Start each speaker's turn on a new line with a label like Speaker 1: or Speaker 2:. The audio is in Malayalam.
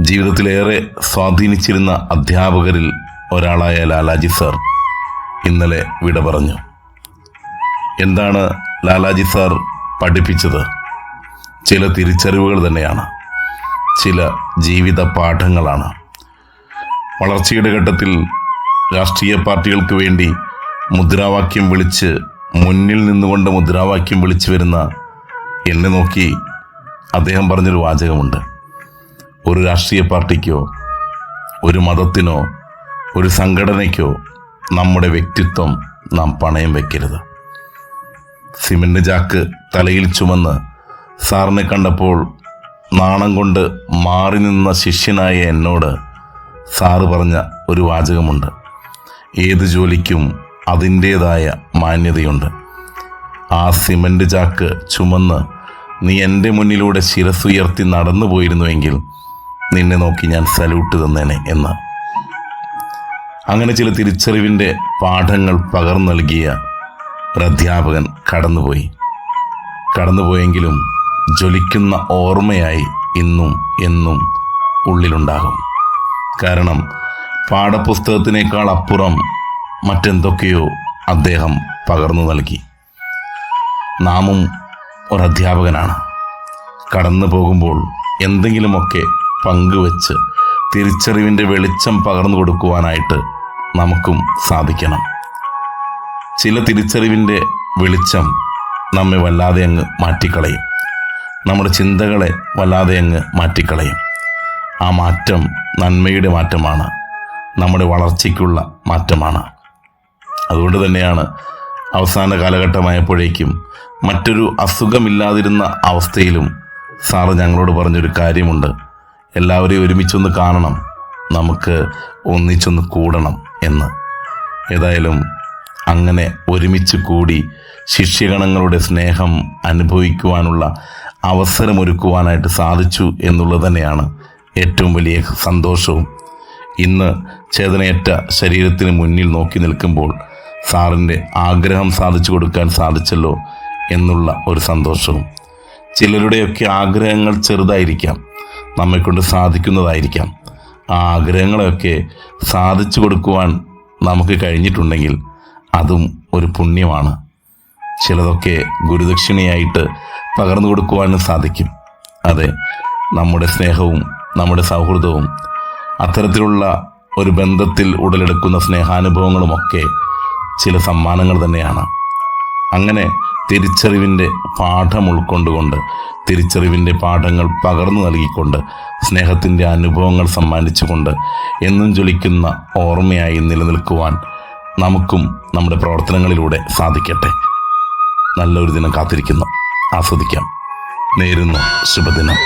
Speaker 1: ജീവിതത്തിലേറെ സ്വാധീനിച്ചിരുന്ന അധ്യാപകരിൽ ഒരാളായ ലാലാജി സാർ ഇന്നലെ വിട പറഞ്ഞു. എന്താണ് ലാലാജി സാർ പഠിപ്പിച്ചത്? ചില തിരിച്ചറിവുകൾ തന്നെയാണ്, ചില ജീവിത പാഠങ്ങളാണ്. വളർച്ചയുടെ ഘട്ടത്തിൽ രാഷ്ട്രീയ പാർട്ടികൾക്ക് വേണ്ടി മുദ്രാവാക്യം വിളിച്ച്, മുന്നിൽ നിന്നുകൊണ്ട് മുദ്രാവാക്യം വിളിച്ചു വരുന്ന എന്നെ നോക്കി അദ്ദേഹം പറഞ്ഞൊരു വാചകമുണ്ട്: ഒരു രാഷ്ട്രീയ പാർട്ടിക്കോ, ഒരു മതത്തിനോ, ഒരു സംഘടനയ്ക്കോ നമ്മുടെ വ്യക്തിത്വം നാം പണയം വയ്ക്കരുത്. സിമന്റ് ചാക്ക് തലയിൽ ചുമന്ന് സാറിനെ കണ്ടപ്പോൾ നാണം കൊണ്ട് മാറി നിന്ന ശിഷ്യനായ എന്നോട് സാറ് പറഞ്ഞ ഒരു വാചകമുണ്ട്: ഏത് ജോലിക്കും അതിൻ്റേതായ മാന്യതയുണ്ട്. ആ സിമന്റ് ചാക്ക് ചുമന്ന് നീ എൻ്റെ മുന്നിലൂടെ ശിരസുയർത്തി നടന്നു പോയിരുന്നുവെങ്കിൽ നിന്നെ നോക്കി ഞാൻ സല്യൂട്ട് തന്നേനെ എന്ന്. അങ്ങനെ ചില തിരിച്ചറിവിൻ്റെ പാഠങ്ങൾ പകർന്നു നൽകിയ ഒരധ്യാപകൻ കടന്നുപോയെങ്കിലും ജ്വലിക്കുന്ന ഓർമ്മയായി ഇന്നും എന്നും ഉള്ളിലുണ്ടാകും. കാരണം പാഠപുസ്തകത്തിനേക്കാൾ അപ്പുറം മറ്റെന്തൊക്കെയോ അദ്ദേഹം പകർന്നു നൽകി. നാമും ഒരധ്യാപകനാണ്. കടന്നു പോകുമ്പോൾ എന്തെങ്കിലുമൊക്കെ പങ്കുവെച്ച് തിരിച്ചറിവിൻ്റെ വെളിച്ചം പകർന്നു കൊടുക്കുവാനായിട്ട് നമുക്കും സാധിക്കണം. ചില തിരിച്ചറിവിൻ്റെ വെളിച്ചം നമ്മെ വല്ലാതെ അങ്ങ് മാറ്റിക്കളയും, നമ്മുടെ ചിന്തകളെ വല്ലാതെ അങ്ങ് മാറ്റിക്കളയും. ആ മാറ്റം നന്മയുടെ മാറ്റമാണ്, നമ്മുടെ വളർച്ചയ്ക്കുള്ള മാറ്റമാണ്. അതുകൊണ്ട് തന്നെയാണ് അവസാന കാലഘട്ടമായപ്പോഴേക്കും മറ്റൊരു അസുഖമില്ലാതിരുന്ന അവസ്ഥയിലും സാറ് ഞങ്ങളോട് പറഞ്ഞൊരു കാര്യമുണ്ട്: എല്ലാവരെയും ഒരുമിച്ചൊന്ന് കാണണം, നമുക്ക് ഒന്നിച്ചൊന്ന് കൂടണം എന്ന്. ഏതായാലും അങ്ങനെ ഒരുമിച്ച് കൂടി ശിഷ്യഗണങ്ങളുടെ സ്നേഹം അനുഭവിക്കുവാനുള്ള അവസരമൊരുക്കുവാനായിട്ട് സാധിച്ചു എന്നുള്ളത് തന്നെയാണ് ഏറ്റവും വലിയ സന്തോഷവും. ഇന്ന് ചേതനയേറ്റ ശരീരത്തിന് മുന്നിൽ നോക്കി നിൽക്കുമ്പോൾ സാറിൻ്റെ ആഗ്രഹം സാധിച്ചു കൊടുക്കാൻ സാധിച്ചല്ലോ എന്നുള്ള ഒരു സന്തോഷവും. ചിലരുടെയൊക്കെ ആഗ്രഹങ്ങൾ ചെറുതായിരിക്കാം, നമ്മെക്കൊണ്ട് സാധിക്കുന്നതായിരിക്കാം. ആ ആഗ്രഹങ്ങളെയൊക്കെ സാധിച്ചു കൊടുക്കുവാൻ നമുക്ക് കഴിഞ്ഞിട്ടുണ്ടെങ്കിൽ അതും ഒരു പുണ്യമാണ്. ചിലതൊക്കെ ഗുരുദക്ഷിണയായിട്ട് പകർന്നു കൊടുക്കുവാനും സാധിക്കും. അതെ, നമ്മുടെ സ്നേഹവും നമ്മുടെ സൗഹൃദവും അത്തരത്തിലുള്ള ഒരു ബന്ധത്തിൽ ഉടലെടുക്കുന്ന സ്നേഹാനുഭവങ്ങളുമൊക്കെ ചില സമ്മാനങ്ങൾ തന്നെയാണ്. അങ്ങനെ തിരിച്ചറിവിൻ്റെ പാഠം ഉൾക്കൊണ്ടുകൊണ്ട്, തിരിച്ചറിവിൻ്റെ പാഠങ്ങൾ പകർന്നു നൽകിക്കൊണ്ട്, സ്നേഹത്തിൻ്റെ അനുഭവങ്ങൾ സമ്മാനിച്ചുകൊണ്ട് എന്നും ജ്വലിക്കുന്ന ഓർമ്മയായി നിലനിൽക്കുവാൻ നമുക്കും നമ്മുടെ പ്രവർത്തനങ്ങളിലൂടെ സാധിക്കട്ടെ. നല്ലൊരു ദിനം കാത്തിരിക്കുന്നു, ആസ്വദിക്കാം. നേരുന്നു ശുഭദിനം.